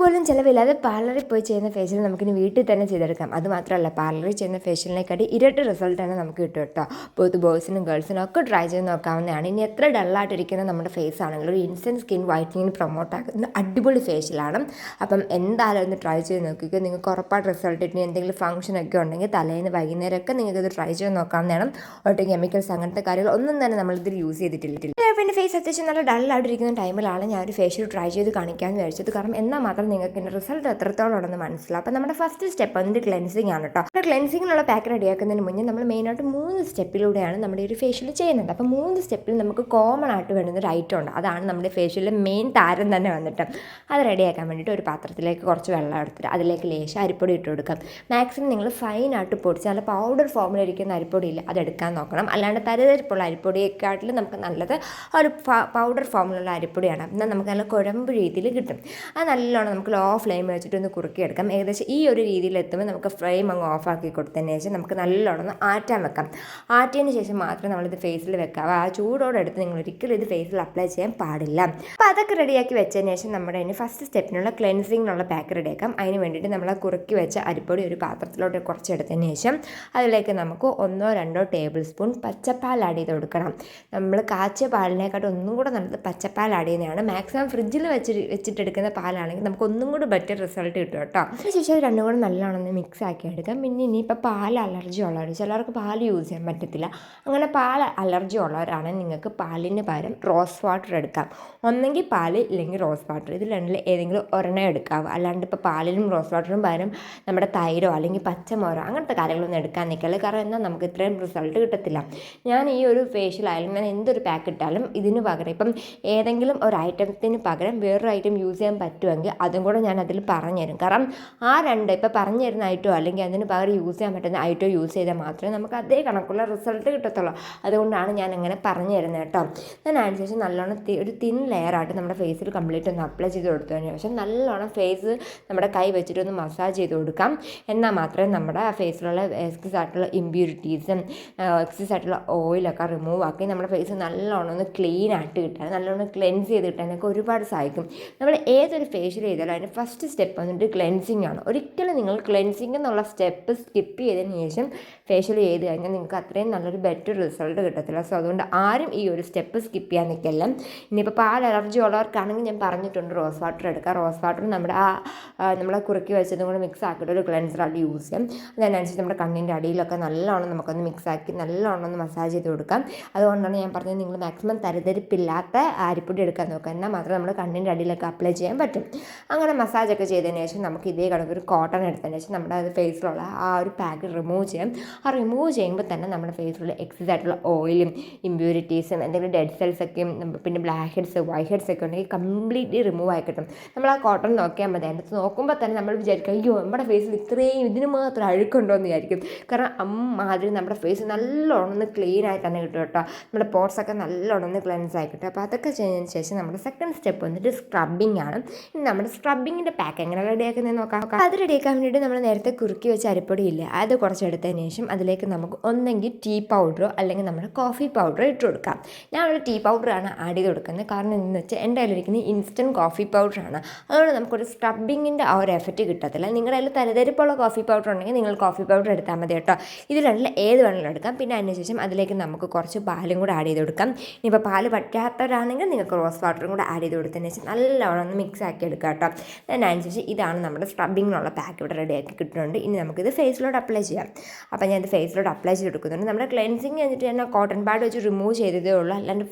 പോലും ചിലവില്ലാതെ പാർലറിൽ പോയി ചെയ്യുന്ന ഫേഷ്യൽ നമുക്കിനി വീട്ടിൽ തന്നെ ചെയ്തെടുക്കാം. അതുമാത്രമല്ല, പാർലറിൽ ചെയ്യുന്ന ഫേഷ്യലിനെക്കാട്ടി ഇരട്ടി റിസൾട്ട് തന്നെ നമുക്ക് കിട്ടും കേട്ടോ. ബോത്ത് ബോയ്സിനും ഗേൾസിനും ഒക്കെ ട്രൈ ചെയ്ത് നോക്കാവുന്നതാണ്. ഇനി എത്ര ഡള്ളായിട്ടിരിക്കുന്ന നമ്മുടെ ഫേസ് ആണെങ്കിലും ഒരു ഇൻസ്റ്റൻറ്റ് സ്കിൻ വൈറ്റനിങ്ങിന് പ്രൊമോട്ട് ആക്കുന്ന അടിപൊളി ഫേഷ്യലാണ്. അപ്പം എന്തായാലും ഒന്ന് ട്രൈ ചെയ്ത് നോക്കിക്കോ. നിങ്ങൾക്ക് ഉറപ്പായിട്ട് റിസൾട്ട് കിട്ടി. എന്തെങ്കിലും ഫംഗ്ഷനൊക്കെ ഉണ്ടെങ്കിൽ തലേന്ന് വൈകുന്നേരമൊക്കെ നിങ്ങൾക്കിത് ട്രൈ ചെയ്ത് നോക്കാവുന്നതാണ്. ഒട്ടും കെമിക്കൽസ് അങ്ങനത്തെ കാര്യങ്ങൾ ഒന്നും തന്നെ നമ്മളിതിൽ യൂസ് ചെയ്തിട്ടില്ല. എൻ്റെ ഫേസ് അത്യാവശ്യം നല്ല ഡള്ളായിട്ടിരിക്കുന്ന ടൈമിലാണ് ഞാൻ ഒരു ഫേഷ്യൽ ട്രൈ ചെയ്ത് കാണിക്കാമെന്ന് വിചാരിച്ചത്. കാരണം എന്നാൽ മാത്രം നിങ്ങൾക്ക് എൻ്റെ റിസൾട്ട് എത്രത്തോളം ഉണ്ടെന്ന് മനസ്സിലാവും. അപ്പോൾ നമ്മുടെ ഫസ്റ്റ് സ്റ്റെപ്പ് വന്നിട്ട് ക്ലെൻസിങ് ആണ് കേട്ടോ. അപ്പോൾ ക്ലെൻസിങ്ങിനുള്ള പാക്ക് റെഡിയാക്കുന്നതിന് മുന്നേ നമ്മൾ മെയിനായിട്ട് 3 സ്റ്റെപ്പിലൂടെയാണ് നമ്മുടെ ഒരു ഫേഷ്യൽ ചെയ്യുന്നത്. അപ്പോൾ 3 സ്റ്റെപ്പിൽ നമുക്ക് കോമൺ ആയിട്ട് വേണ്ടുന്ന ഒരു ഐറ്റം ഉണ്ട്. അതാണ് നമ്മുടെ ഫേഷ്യലിലെ മെയിൻ താരം തന്നെ വന്നിട്ട്. അത് റെഡിയാക്കാൻ വേണ്ടിയിട്ട് ഒരു പാത്രത്തിലേക്ക് കുറച്ച് വെള്ളം എടുത്തിട്ട് അതിലേക്ക് ലേശം അരിപ്പൊടി ഇട്ട് കൊടുക്കാം. മാക്സിമം നിങ്ങൾ ഫൈനായിട്ട് പൊടിച്ച് നല്ല പൗഡർ ഫോമിലിരിക്കുന്ന അരിപ്പൊടിയില്ല അതെടുക്കാൻ നോക്കണം. അല്ലാണ്ട് തരിതരിപ്പുള്ള അരിപ്പൊടിയെക്കാട്ടിലും നമുക്ക് നല്ലത് ഒരു പൗഡർ ഫോമിലുള്ള അരിപ്പൊടിയാണ്. എന്നാൽ നമുക്ക് നല്ല കുഴമ്പ് രീതിയിൽ കിട്ടും. അത് നല്ലോണം നമുക്ക് ലോ ഫ്ലെയിം വെച്ചിട്ട് ഒന്ന് കുറുക്കിയെടുക്കാം. ഏകദേശം ഈ ഒരു രീതിയിൽ എത്തുമ്പോൾ നമുക്ക് ഫ്ലെയിം അങ്ങ് ഓഫാക്കി കൊടുത്തതിന് ശേഷം നമുക്ക് നല്ലോണം ഒന്ന് ആറ്റാൻ വെക്കാം. ആറ്റിയതിന് ശേഷം മാത്രം നമ്മളിത് ഫേസിൽ വെക്കാം. ആ ചൂടോടെ എടുത്ത് നിങ്ങൾ ഒരിക്കലും ഇത് ഫേസിൽ അപ്ലൈ ചെയ്യാൻ പാടില്ല. അപ്പോൾ അതൊക്കെ റെഡിയാക്കി വെച്ചതിന് ശേഷം നമ്മുടെ അതിന് ഫസ്റ്റ് സ്റ്റെപ്പിനുള്ള ക്ലെൻസിങ്ങിനുള്ള പാക്ക് റെഡിയാക്കാം. അതിന് വേണ്ടിയിട്ട് നമ്മൾ കുറുക്കി വെച്ച അരിപ്പൊടി ഒരു പാത്രത്തിലോട്ട് കുറച്ചെടുത്തതിന് ശേഷം അതിലേക്ക് നമുക്ക് 1-2 ടേബിൾ സ്പൂൺ പച്ചപ്പാൽ ആഡ് ചെയ്ത് കൊടുക്കണം. നമ്മൾ കാച്ചിയ പാലിനെക്കാട്ടും ഒന്നും കൂടെ നല്ലത് പച്ചപ്പാൽ ആഡ് ചെയ്യുന്നതാണ്. മാക്സിമം ഫ്രിഡ്ജിൽ വെച്ചിട്ടെടുക്കുന്ന പാലാണെങ്കിൽ നമുക്ക് ഒന്നും കൂടി ബെറ്റർ റിസൾട്ട് കിട്ടും കേട്ടോ. അതിനുശേഷം രണ്ടും കൂടെ നല്ലോണം മിക്സ് ആക്കി എടുക്കാം. പിന്നെ ഇനിയിപ്പോൾ പാൽ അലർജി ഉള്ളവർ, ചിലർക്ക് പാൽ യൂസ് ചെയ്യാൻ പറ്റത്തില്ല. അങ്ങനെ പാൽ അലർജി ഉള്ളവരാണെങ്കിൽ നിങ്ങൾക്ക് പാലിന് പകരം റോസ് വാട്ടർ എടുക്കാം. ഒന്നെങ്കിൽ പാൽ ഇല്ലെങ്കിൽ റോസ് വാട്ടർ, ഇതിൽ രണ്ടിൽ ഏതെങ്കിലും ഒരെണ്ണം എടുക്കാവും. അല്ലാണ്ട് ഇപ്പോൾ പാലിനും റോസ് വാട്ടറിനും പകരം നമ്മുടെ തൈരോ അല്ലെങ്കിൽ പച്ചമോരോ അങ്ങനത്തെ കാര്യങ്ങളൊന്നും എടുക്കാൻ നിൽക്കല്. കാരണം എന്നാൽ നമുക്ക് ഇത്രയും റിസൾട്ട് കിട്ടത്തില്ല. ഞാൻ ഈ ഒരു ഫേഷ്യൽ ആയാലും ഞാൻ എന്തൊരു പാക്ക് ഇട്ടാലും ഇതിന് പകരം ഇപ്പം ഏതെങ്കിലും ഒരു ഐറ്റത്തിന് പകരം വേറൊരു ഐറ്റം യൂസ് ചെയ്യാൻ പറ്റുമെങ്കിൽ അതും കൂടെ ഞാൻ അതിൽ പറഞ്ഞുതരും. കാരണം ആ രണ്ട് ഇപ്പോൾ പറഞ്ഞു തരുന്ന ഐറ്റോ അല്ലെങ്കിൽ അതിന് പകരം യൂസ് ചെയ്യാൻ പറ്റുന്ന ഐറ്റോ യൂസ് ചെയ്താൽ മാത്രമേ നമുക്ക് അതേ കണക്കുള്ള റിസൾട്ട് കിട്ടത്തുള്ളൂ. അതുകൊണ്ടാണ് ഞാൻ അങ്ങനെ പറഞ്ഞു തരുന്നത് കേട്ടോ. ഞാൻ അതിനുശേഷം നല്ലോണം ഒരു തിൻ ലെയറായിട്ട് നമ്മുടെ ഫേസിൽ കംപ്ലീറ്റ് ഒന്ന് അപ്ലൈ ചെയ്ത് കൊടുത്തതിന് ശേഷം നല്ലോണം ഫേസ് നമ്മുടെ കൈ വെച്ചിട്ടൊന്ന് മസാജ് ചെയ്ത് കൊടുക്കാം. എന്നാൽ മാത്രമേ നമ്മുടെ ഫേസിലുള്ള എക്സസ് ആയിട്ടുള്ള ഇമ്പ്യൂരിറ്റീസും എക്സസ് ആയിട്ടുള്ള ഓയിലൊക്കെ റിമൂവ് ആക്കി നമ്മുടെ ഫേസ് നല്ലോണം ഒന്ന് ക്ലീൻ ആയിട്ട് കിട്ടാൻ, നല്ലോണം ക്ലെൻസ് ചെയ്ത് കിട്ടാനൊക്കെ ഒരുപാട് സഹായിക്കും. നമ്മൾ ഏതൊരു ഫേഷ്യൽ ചെയ്താലും അതിൻ്റെ ഫസ്റ്റ് സ്റ്റെപ്പ് വന്നിട്ട് ക്ലെൻസിങ് ആണ്. ഒരിക്കലും നിങ്ങൾ ക്ലെൻസിങ് എന്നുള്ള സ്റ്റെപ്പ് സ്കിപ്പ് ചെയ്തതിന് ശേഷം ഫേഷ്യൽ ചെയ്ത് കഴിഞ്ഞാൽ നിങ്ങൾക്ക് അത്രയും നല്ലൊരു ബെറ്റർ റിസൾട്ട് കിട്ടത്തില്ല. സോ അതുകൊണ്ട് ആരും ഈ ഒരു സ്റ്റെപ്പ് സ്കിപ്പ് ചെയ്യാൻ നിൽക്കില്ല. ഇനിയിപ്പോൾ പാൽ അലർജി ഉള്ളവർക്കാണെങ്കിൽ ഞാൻ പറഞ്ഞിട്ടുണ്ട് റോസ് വാട്ടർ എടുക്കുക. റോസ് വാട്ടർ നമ്മുടെ നമ്മളെ കുറുക്കി വെച്ചതും കൂടെ മിക്സ് ആക്കിയിട്ട് ഒരു ക്ലെൻസറായിട്ട് യൂസ് ചെയ്യാം. അതിനനുസരിച്ച് നമ്മുടെ കണ്ണിൻ്റെ അടിയിലൊക്കെ നല്ലോണം നമുക്കൊന്ന് മിക്സ് ആക്കി നല്ലോണം ഒന്ന് മസാജ് ചെയ്ത് കൊടുക്കാം. അതുകൊണ്ടാണ് ഞാൻ പറഞ്ഞത് നിങ്ങൾ മാക്സിമം തരിതരിപ്പില്ലാത്ത അരിപ്പൊടി എടുക്കാൻ നോക്കുക. എന്നാൽ മാത്രമേ നമ്മൾ കണ്ണിൻ്റെ അടിയിലൊക്കെ അപ്ലൈ ചെയ്യാൻ പറ്റും. അങ്ങനെ മസാജൊക്കെ ചെയ്തതിന് ശേഷം നമുക്ക് ഇതേ കണക്കൊരു കോട്ടൺ എടുത്തതിന് ശേഷം നമ്മുടെ അത് ഫേസിലുള്ള ആ ഒരു പാക്ക് റിമൂവ് ചെയ്യാം. ആ റിമൂവ് ചെയ്യുമ്പോൾ തന്നെ നമ്മുടെ ഫേസിലുള്ള എക്സസ് ആയിട്ടുള്ള ഓയിലും ഇമ്പ്യൂരിറ്റീസും എന്തെങ്കിലും ഡെഡ് സെൽസൊക്കെയും പിന്നെ ബ്ലാക്ക് ഹെഡ്സ് വൈറ്റ് ഹെഡ്സ് ഒക്കെ ഉണ്ടെങ്കിൽ കംപ്ലീറ്റ്ലി റിമൂവ് ആയി കിട്ടും. നമ്മൾ ആ കോട്ടൺ നോക്കിയാൽ മതി. അതിനകത്ത് നോക്കുമ്പോൾ തന്നെ നമ്മൾ വിചാരിക്കും അയ്യോ നമ്മുടെ ഫേസിൽ ഇത്രയും ഇതിന് മാത്രം അഴുക്കുണ്ടോ എന്ന് വിചാരിക്കും. കാരണം അമ്മാതിരി നമ്മുടെ ഫേസ് നല്ലോണം ഒന്ന് ക്ലീൻ ആയിട്ട് തന്നെ കിട്ടും കേട്ടോ. നമ്മുടെ പോർട്സൊക്കെ നല്ലോണം ഒന്ന് ക്ലെൻസ് ആയി കിട്ടും. അപ്പോൾ അതൊക്കെ ചെയ്തതിന് ശേഷം നമ്മുടെ സെക്കൻഡ് സ്റ്റെപ്പ് വന്നിട്ട് സ്ക്രബിങ് ആണ്. ഇനി നമ്മുടെ സ്ക്രബിങ്ങിൻ്റെ പാക്ക് എങ്ങനെ റെഡിയാക്കുന്നതെന്ന് നോക്കാം. അത് റെഡിയാക്കാൻ വേണ്ടിയിട്ട് നമ്മൾ നേരത്തെ കുറുക്കി വെച്ച അരിപ്പൊടിയില്ല അത് കുറച്ചെടുത്തതിന് ശേഷം അതിലേക്ക് നമുക്ക് ഒന്നെങ്കിൽ ടീ പൗഡറോ അല്ലെങ്കിൽ നമ്മുടെ കോഫി പൗഡറോ ഇട്ട് കൊടുക്കാം. ഞാൻ ഒരു ടീ പൗഡറാണ് ആഡ് ചെയ്ത് കൊടുക്കുന്നത്. കാരണം എന്താണെന്ന് വെച്ചാൽ എൻ്റെ കയ്യിലിരിക്കുന്നത് ഇൻസ്റ്റൻറ്റ് കോഫി പൗഡറാണ്. അതുകൊണ്ട് നമുക്കൊരു സ്ക്രബിങ്ങിൻ്റെ ആ ഒരു എഫക്റ്റ് കിട്ടത്തില്ല. നിങ്ങളുടെ കയ്യിൽ തലതെരിപ്പുള്ള കോഫി പൗഡർ ഉണ്ടെങ്കിൽ നിങ്ങൾ കോഫി പൗഡർ എടുത്താൽ മതി കേട്ടോ. ഇത് രണ്ടിൽ ഏത് വേണമെങ്കിലും എടുക്കാം. പിന്നെ അതിനുശേഷം അതിലേക്ക് നമുക്ക് കുറച്ച് പാലും കൂടെ ആഡ് ചെയ്ത് കൊടുക്കാം. ഇനിയിപ്പോൾ പാല് പറ്റാത്തവരാണെങ്കിൽ നിങ്ങൾക്ക് റോസ് വാട്ടറും കൂടെ ആഡ് ചെയ്ത് കൊടുത്തതിന് ശേഷം നല്ലോണം ഒന്ന് മിക്സ് ആക്കി എടുക്കാം കേട്ടോ. അതിനനുസരിച്ച് ഇതാണ് നമ്മുടെ സ്ക്രബിങ്ങിനുള്ള പാക്ക് ഇവിടെ റെഡിയാക്കി കിട്ടുന്നുണ്ട്. ഇനി നമുക്കിത് ഫേസിലോട്ട് അപ്ലൈ ചെയ്യാം. അപ്പോൾ ഞാൻ ഇത് ഫേസിലോട്ട് അപ്ലൈ ചെയ്ത് കൊടുക്കുന്നുണ്ട്. നമ്മുടെ ക്ലെൻസിങ് കഴിഞ്ഞിട്ട് ഞാൻ കോട്ടൺ പാഡ് വെച്ച് റിമൂവ് ചെയ്തതേ ഉള്ളൂ. അല്ലാണ്ട്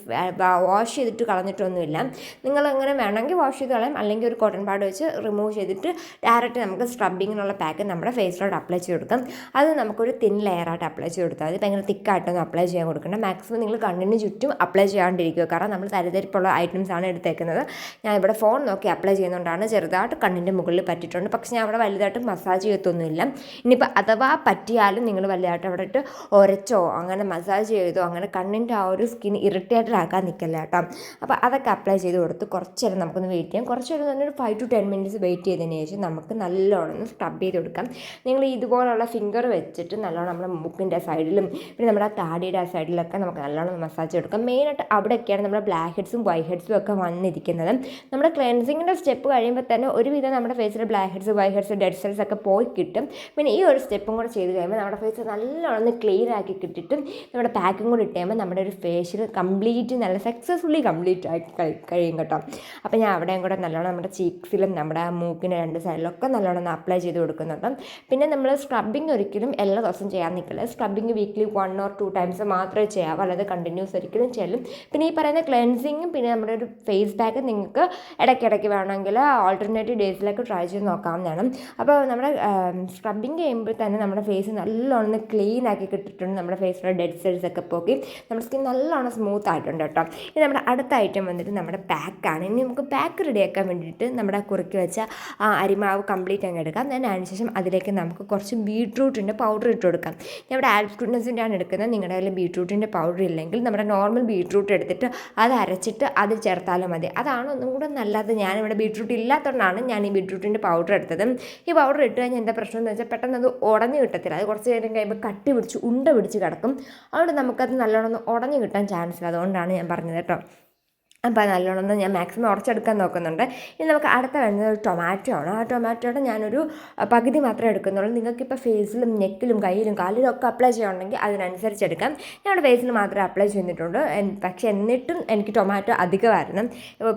വാഷ് ചെയ്തിട്ട് കളഞ്ഞിട്ടൊന്നുമില്ല. നിങ്ങളങ്ങനെ വേണമെങ്കിൽ വാഷ് ചെയ്ത് കളയാം. അല്ലെങ്കിൽ ഒരു കോട്ടൺ പാഡ് വെച്ച് റിമൂവ് ചെയ്തിട്ട് ഡയറക്റ്റ് നമുക്ക് സ്ക്രബിങ്ങിനുള്ള പാക്ക് നമ്മുടെ ഫേസിലോട്ട് അപ്ലൈ ചെയ്ത് കൊടുക്കാം. അത് നമുക്കൊരു തിൻ ലെയറായിട്ട് അപ്ലൈ ചെയ്ത് കൊടുത്താൽ മതി. ഭയങ്കര തിക്കായിട്ടൊന്നും അപ്ലൈ ചെയ്യാൻ കൊടുക്കണം. മാക്സിമം നിങ്ങൾ കണ്ണിന് ചുറ്റും അപ്ലൈ ചെയ്യാണ്ടിരിക്കുക. കാരണം നമ്മൾ തരിതരിപ്പുള്ള ഐറ്റംസാണ് എടുത്തേക്കുന്നത്. ഞാൻ ഇവിടെ ഫോൺ നോക്കി അപ്ലൈ ചെയ്യുന്നതുകൊണ്ടാണ് ചെറുതായിട്ട് കണ്ണിൻ്റെ മുകളിൽ പറ്റിയിട്ടുണ്ട്. പക്ഷേ ഞാൻ അവിടെ വലുതായിട്ട് മസാജ് ചെയ്യത്തൊന്നുമില്ല. ഇനിയിപ്പോൾ അഥവാ പറ്റിയാലും നിങ്ങൾ വലുതായിട്ട് അവിടെ ഇട്ട് ഒരച്ചോ അങ്ങനെ മസാജ് ചെയ്തോ അങ്ങനെ കണ്ണിൻ്റെ ആ ഒരു സ്കിൻ ഇറിറ്റേറ്റഡ് ആക്കാൻ നിൽക്കില്ല കേട്ടോ. അപ്പോൾ അതൊക്കെ അപ്ലൈ ചെയ്ത് കൊടുത്ത് കുറച്ച് നേരം നമുക്കൊന്ന് വെയിറ്റ് ചെയ്യാം. കുറച്ച് നേരം തന്നെ ഒരു 5 to 10 minutes വെയിറ്റ് ചെയ്തതിന് ചെയ്തതിന് ശേഷം നമുക്ക് നല്ലോണം ഒന്ന് സ്ക്രബ് ചെയ്ത് കൊടുക്കാം. നിങ്ങൾ ഇതുപോലുള്ള ഫിംഗർ വെച്ചിട്ട് നല്ലോണം നമ്മുടെ മൂക്കിൻ്റെ സൈഡിലും പിന്നെ നമ്മുടെ താടിയുടെ ആ സൈഡിലൊക്കെ നമുക്ക് നല്ലോണം മസാജ് കൊടുക്കാം. മെയിനായിട്ട് അവിടെയൊക്കെയാണ് നമ്മുടെ ബ്ലാക്ക് ഹെഡ്സും വൈറ്റ് ഹെഡ്സും ഒക്കെ വന്നിരിക്കുന്നത്. നമ്മുടെ ക്ലെൻസിങ്ങിൻ്റെ സ്റ്റെപ്പ് കഴിയുമ്പോൾ തന്നെ ഒരുവിധം നമ്മുടെ ഫേസിൽ black heads white heads dead cells ഒക്കെ പോയി കിട്ടും. പിന്നെ ഈ ഒരു സ്റ്റെപ്പും കൂടെ ചെയ്ത് കഴിയുമ്പോൾ നമ്മുടെ ഫേസ് നല്ലോണം ക്ലിയർ ആക്കി കിട്ടിയിട്ട് നമ്മുടെ പാക്കും കൂടി ഇട്ട് കഴിയുമ്പോൾ നമ്മുടെ ഒരു ഫേഷ്യൽ കംപ്ലീറ്റ് നല്ല സക്സസ്ഫുള്ളി കംപ്ലീറ്റ് ആക്കി കഴിയും കേട്ടോ. അപ്പോൾ ഞാൻ അവിടെയും കൂടെ നല്ലോണം നമ്മുടെ ചീക്സിലും നമ്മുടെ മൂക്കിൻ്റെ 2 സൈഡിലൊക്കെ നല്ലോണം അപ്ലൈ ചെയ്ത് കൊടുക്കുന്നുണ്ട്. പിന്നെ നമ്മൾ സ്ക്രബിങ് ഒരിക്കലും എല്ലാ ദിവസവും ചെയ്യാൻ നിൽക്കില്ല. സ്ക്രബിങ് വീക്ക്ലി 1 or 2 ടൈംസ് മാത്രമേ ചെയ്യാവൂ, അല്ലാതെ കണ്ടിന്യൂസ് ഒരിക്കലും ചെയ്യലും. പിന്നെ ഈ പറയുന്ന ക്ലെൻസിങ്ങും പിന്നെ നമ്മുടെ ഒരു ഫേസ് പാക്ക് നിങ്ങൾക്ക് ഇടയ്ക്കിടയ്ക്ക് വേണമെങ്കിൽ ആൾട്ടർനേറ്റീവ് ഡേയ്സിലൊക്കെ ട്രൈ ചെയ്ത് നോക്കാവുന്നതാണ്. അപ്പോൾ നമ്മുടെ സ്ക്രബിങ് ചെയ്യുമ്പോൾ തന്നെ നമ്മുടെ ഫേസ് നല്ലോണം ക്ലീൻ ആക്കി കിട്ടിയിട്ടുണ്ട്. നമ്മുടെ ഫേസിലെ ഡെഡ് സെൽസ് ഒക്കെ പോക്കി നമ്മുടെ സ്കിൻ നല്ലോണം സ്മൂത്ത് ആയിട്ടുണ്ട് കേട്ടോ. ഇനി നമ്മുടെ അടുത്ത ഐറ്റം വന്നിട്ട് നമ്മുടെ പാക്കാണ്. ഇനി നമുക്ക് പാക്ക് റെഡിയാക്കാൻ വേണ്ടിയിട്ട് നമ്മുടെ കുറുക്കി വെച്ച അരിമാവ് കംപ്ലീറ്റ് അങ്ങ് എടുക്കാം. അതിനുശേഷം അതിലേക്ക് നമുക്ക് കുറച്ച് ബീട്രൂട്ടിൻ്റെ പൗഡർ ഇട്ട് കൊടുക്കാം. ഞാൻ ഇവിടെ ആൽസ്കുഡ്നസിൻ്റെ ആണ് എടുക്കുന്നത്. നിങ്ങളുടെ കയ്യിൽ ബീട്രൂട്ടിൻ്റെ പൗഡർ ഇല്ലെങ്കിൽ നമ്മുടെ നോർമൽ ബീട്രൂട്ട് എടുത്തിട്ട് അത് അരച്ചിട്ട് അത് ചേർത്താലും മതി. അതാണ് ഒന്നും കൂടെ നല്ലത്. ഞാനിവിടെ ബീട്രൂട്ട് ഇല്ലാത്തതുകൊണ്ടാണ് ഞാൻ ഈ ബീട്രൂട്ടിൻ്റെ പൗഡർ എടുത്തത്. ഈ പൗഡർ ഇട്ട് കഴിഞ്ഞാൽ എന്താ പ്രശ്നം എന്ന് വെച്ചാൽ പെട്ടെന്ന് അത് ഉടഞ്ഞു കിട്ടത്തില്ല. അത് കുറച്ച് നേരം കഴിയുമ്പോൾ കട്ടി പിടിച്ച് ഉണ്ട പിടിച്ച് കിടക്കും. അതുകൊണ്ട് നമുക്കത് നല്ലോണം ഉടഞ്ഞു കിട്ടാൻ ചാൻസ് ഇല്ല. അതുകൊണ്ടാണ് ഞാൻ പറഞ്ഞത് കേട്ടോ. അപ്പോൾ നല്ലോണം ഞാൻ മാക്സിമം ഉടച്ചെടുക്കാൻ നോക്കുന്നുണ്ട്. ഇനി നമുക്ക് അടുത്ത വരുന്നത് ഒരു ടൊമാറ്റോ ആണ്. ആ ടൊമാറ്റോയുടെ ഞാനൊരു പകുതി മാത്രമേ എടുക്കുന്നുള്ളൂ. നിങ്ങൾക്കിപ്പോൾ ഫേസിലും നെക്കിലും കയ്യിലും കാലിലും ഒക്കെ അപ്ലൈ ചെയ്യണമെങ്കിൽ അതിനനുസരിച്ച് എടുക്കാം. ഞങ്ങളുടെ ഫേസിൽ മാത്രമേ അപ്ലൈ ചെയ്തിട്ടുള്ളൂ. പക്ഷേ എന്നിട്ടും എനിക്ക് ടൊമാറ്റോ അധികമായിരുന്നു.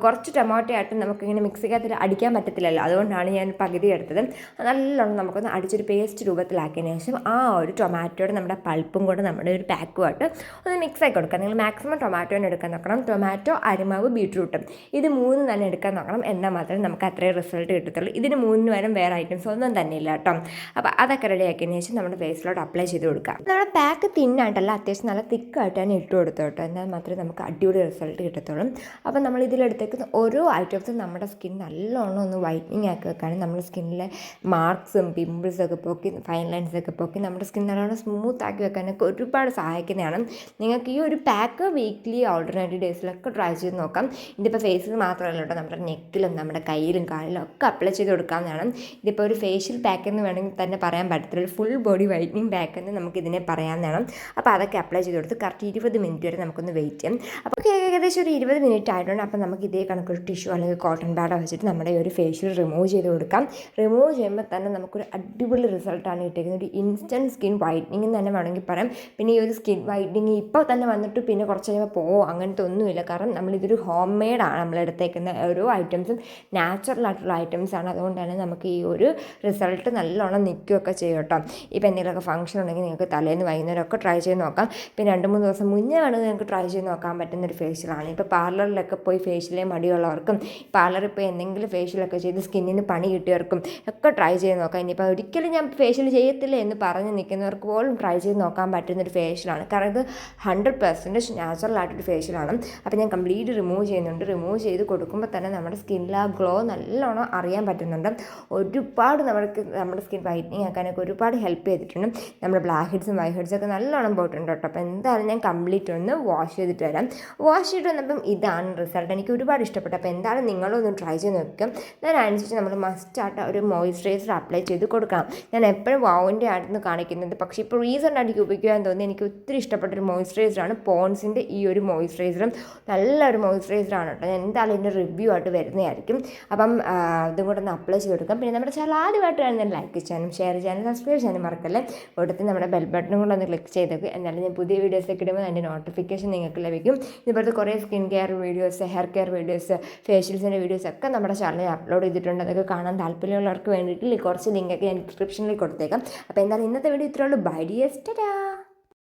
കുറച്ച് ടൊമാറ്റോ ആയിട്ട് നമുക്കിങ്ങനെ മിക്സിക്കകത്ത് അടിക്കാൻ പറ്റത്തില്ലല്ലോ, അതുകൊണ്ടാണ് ഞാൻ പകുതി എടുത്തത്. നല്ലോണം നമുക്കൊന്ന് അടിച്ചൊരു പേസ്റ്റ് രൂപത്തിലാക്കിയതിന് ശേഷം ആ ഒരു ടൊമാറ്റോയുടെ നമ്മുടെ പൾപ്പും കൂടെ നമ്മുടെ ഒരു പാക്കുമായിട്ട് ഒന്ന് മിക്സ് ആക്കി കൊടുക്കാം. നിങ്ങൾ മാക്സിമം ടൊമാറ്റോനെ എടുക്കാൻ നോക്കണം. ടൊമാറ്റോ, അരിമാവ്, ബീട്രൂട്ടും ഇത് 3 തന്നെ എടുക്കാൻ നോക്കണം. എന്നാൽ മാത്രമേ നമുക്ക് അത്രയും റിസൾട്ട് കിട്ടത്തുള്ളൂ. ഇതിന് 3 വരും വേറെ ഐറ്റംസ് ഒന്നും തന്നെ ഇല്ല കേട്ടോ. അപ്പോൾ അതൊക്കെ റെഡിയാക്കിയതിന് ശേഷം നമ്മുടെ ഫേസിലോട്ട് അപ്ലൈ ചെയ്ത് കൊടുക്കാം. നമ്മുടെ പാക്ക് തിന്നായിട്ടല്ല, അത്യാവശ്യം നല്ല തിക്കായിട്ട് തന്നെ ഇട്ട് കൊടുത്തു കേട്ടോ. എന്നാൽ മാത്രമേ നമുക്ക് അടിപൊളി റിസൾട്ട് കിട്ടത്തുള്ളൂ. അപ്പോൾ നമ്മൾ ഇതിലെടുത്തേക്കുന്ന ഓരോ ഐറ്റംസും നമ്മുടെ സ്കിൻ നല്ലോണം ഒന്ന് വൈറ്റനിങ് ആക്കി വെക്കാനും നമ്മുടെ സ്കിന്നിലെ മാർക്സും പിമ്പിൾസൊക്കെ പോക്കി ഫൈൻ ലൈൻസൊക്കെ പോക്കി നമ്മുടെ സ്കിൻ നല്ലോണം സ്മൂത്ത് ആക്കി വെക്കാനൊക്കെ ഒരുപാട് സഹായിക്കുന്നതാണ്. നിങ്ങൾക്ക് ഈ ഒരു പാക്ക് വീക്ക്ലി ആൾട്ടർനേറ്റീവ് ഡേയ്സിലൊക്കെ ട്രൈ ചെയ്ത് നോക്കാം. ഇതിപ്പോൾ ഫേസിൽ മാത്രമല്ല കേട്ടോ, നമ്മുടെ നെക്കിലും നമ്മുടെ കയ്യിലും കാലിലും ഒക്കെ അപ്ലൈ ചെയ്ത് കൊടുക്കാവുന്നതാണ്. ഇതിപ്പോൾ ഒരു ഫേഷ്യൽ പാക്ക് എന്ന് വേണമെങ്കിൽ തന്നെ പറയാൻ പറ്റത്തില്ല, ഒരു ഫുൾ ബോഡി വൈറ്റനിങ് പാക്ക് എന്ന് നമുക്ക് ഇതിനെ പറയാവുന്നതാണ്. അപ്പോൾ അതൊക്കെ അപ്ലൈ ചെയ്ത് കൊടുത്ത് കറക്റ്റ് 20 മിനിറ്റ് വരെ നമുക്കൊന്ന് വെയിറ്റ് ചെയ്യാം. അപ്പോൾ ഏകദേശം ഒരു 20 മിനിറ്റ് ആയിട്ടുണ്ട്. അപ്പോൾ നമുക്ക് ഇതേ കണക്കൊരു ടിഷ്യൂ അല്ലെങ്കിൽ കോട്ടൺ പാഡോ വെച്ചിട്ട് നമ്മുടെ ഒരു ഫേഷ്യൽ റിമൂവ് ചെയ്ത് കൊടുക്കാം. റിമൂവ് ചെയ്യുമ്പോൾ തന്നെ നമുക്കൊരു അടിപൊളി റിസൾട്ടാണ് കിട്ടിയിരിക്കുന്നത്. ഒരു ഇൻസ്റ്റൻറ്റ് സ്കിൻ വൈറ്റനിങ് എന്ന് തന്നെ വേണമെങ്കിൽ പറയാം. പിന്നെ ഈ ഒരു സ്കിൻ വൈറ്റനിങ് ഇപ്പോൾ തന്നെ വന്നിട്ട് പിന്നെ കുറച്ച് കഴിയുമ്പോൾ അങ്ങനത്തെ ഒന്നുമില്ല. കാരണം നമ്മളിതൊരു ഹോം മെയ്ഡാണ് നമ്മളെടുത്തേക്കുന്ന ഓരോ ഐറ്റംസും നാച്ചുറൽ ആയിട്ടുള്ള ഐറ്റംസാണ്. അതുകൊണ്ട് തന്നെ നമുക്ക് ഈ ഒരു റിസൾട്ട് നല്ലോണം നിൽക്കുകയൊക്കെ ചെയ്യും കേട്ടോ. ഇപ്പോൾ എന്തെങ്കിലുമൊക്കെ ഫംഗ്ഷൻ ഉണ്ടെങ്കിൽ നിങ്ങൾക്ക് തലേന്ന് വൈകുന്നേരമൊക്കെ ട്രൈ ചെയ്ത് നോക്കാം. പിന്നെ 2-3 ദിവസം മുന്നേ വേണമെങ്കിൽ നിങ്ങൾക്ക് ട്രൈ ചെയ്ത് നോക്കാൻ പറ്റുന്നൊരു ഫേഷ്യലാണ്. ഇപ്പോൾ പാർലറിലൊക്കെ പോയി ഫേഷ്യലേ മടിയുള്ളവർക്കും പാർലറിൽ പോയി എന്തെങ്കിലും ഫേഷ്യലൊക്കെ ചെയ്ത് സ്കിന്നിന് പണി കിട്ടിയവർക്കും ഒക്കെ ട്രൈ ചെയ്ത് നോക്കാം. ഇനിയിപ്പോൾ ഒരിക്കലും ഞാൻ ഫേഷ്യൽ ചെയ്യത്തില്ല എന്ന് പറഞ്ഞ് നിൽക്കുന്നവർക്ക് പോലും ട്രൈ ചെയ്ത് നോക്കാൻ പറ്റുന്നൊരു ഫേഷ്യലാണ്. കാരണം ഇത് 100% നാച്ചുറൽ ആയിട്ടൊരു ഫേഷ്യലാണ്. അപ്പോൾ ഞാൻ കംപ്ലീറ്റ് റിമൂവ് ചെയ്യുന്നുണ്ട്. റിമൂവ് ചെയ്ത് കൊടുക്കുമ്പോൾ തന്നെ നമ്മുടെ സ്കിന്നിൽ ആ ഗ്ലോ നല്ലോണം അറിയാൻ പറ്റുന്നുണ്ട്. ഒരുപാട് നമ്മുടെ സ്കിൻ വൈറ്റനിങ് ആക്കാനൊക്കെ ഒരുപാട് ഹെൽപ്പ് ചെയ്തിട്ടുണ്ട്. നമ്മുടെ ബ്ലാക്ക് ഹെഡ്സും വൈറ്റ് ഹെഡ്സും ഒക്കെ നല്ലോണം പോയിട്ടുണ്ട് കേട്ടോ. അപ്പോൾ എന്തായാലും ഞാൻ കംപ്ലീറ്റ് ഒന്ന് വാഷ് ചെയ്തിട്ട് വരാം. വാഷ് ചെയ്തിട്ട് വന്നപ്പം ഇതാണ് റിസൾട്ട്. എനിക്ക് ഒരുപാട് ഇഷ്ടപ്പെട്ടു. അപ്പോൾ എന്തായാലും നിങ്ങളൊന്ന് ട്രൈ ചെയ്ത് നോക്കാം. അതിനനുസരിച്ച് നമ്മൾ മസ്റ്റായിട്ട് ഒരു മോയ്സ്ചറൈസർ അപ്ലൈ ചെയ്ത് കൊടുക്കണം. ഞാൻ എപ്പോഴും വാവിൻ്റെ ആയിരുന്നു കാണിക്കുന്നത്, പക്ഷേ ഇപ്പോൾ റീസെൻ്റ് ആയിട്ട് ഉപയോഗിക്കാൻ തോന്നി. എനിക്ക് ഒത്തിരി ഇഷ്ടപ്പെട്ടൊരു മോയ്സ്ചറൈസറാണ് പോൺസിൻ്റെ ഈ ഒരു മോയ്സ്ചറൈസറും. നല്ലൊരു മോയ്സ്ചറൈസറാണ് കേട്ടോ. ഞാൻ എന്തായാലും ഇതിൻ്റെ റിവ്യൂ ആയിട്ട് വരുന്നതായിരിക്കും. അപ്പം ഇതും കൂടെ ഒന്ന് അപ്ലൈ ചെയ്ത് കൊടുക്കാം. പിന്നെ നമ്മുടെ ചാനൽ ആദ്യമായിട്ട് ഞാൻ ലൈക്ക് ചെയ്യാനും ഷെയർ ചെയ്യാനും സബ്സ്ക്രൈബ് ചെയ്യാനും മറക്കല്ലേ. ഇവിടുത്തെ നമ്മുടെ ബെൽ ബട്ടണും കൂടെ ഒന്ന് ക്ലിക്ക് ചെയ്തേക്കും. എന്നാലും ഞാൻ പുതിയ വീഡിയോസൊക്കെ ഇടുമ്പോൾ അതിൻ്റെ നോട്ടിഫിക്കേഷൻ നിങ്ങൾക്ക് ലഭിക്കും. ഇതുപോലത്തെ കുറേ skin care videos, hair care videos, ഫേഷ്യൽസിൻ്റെ വീഡിയോസൊക്കെ നമ്മുടെ ചാനലിൽ അപ്ലോഡ് ചെയ്തിട്ടുണ്ട്. അതൊക്കെ കാണാൻ താല്പര്യമുള്ളവർക്ക് വേണ്ടിയിട്ട് കുറച്ച് ലിങ്കൊക്കെ ഞാൻ ഡിസ്ക്രിപ്ഷനിൽ കൊടുത്തേക്കാം. അപ്പോൾ എന്തായാലും ഇന്നത്തെ വീഡിയോ ഇത്രയുള്ളൂ. Bye dears, Tata.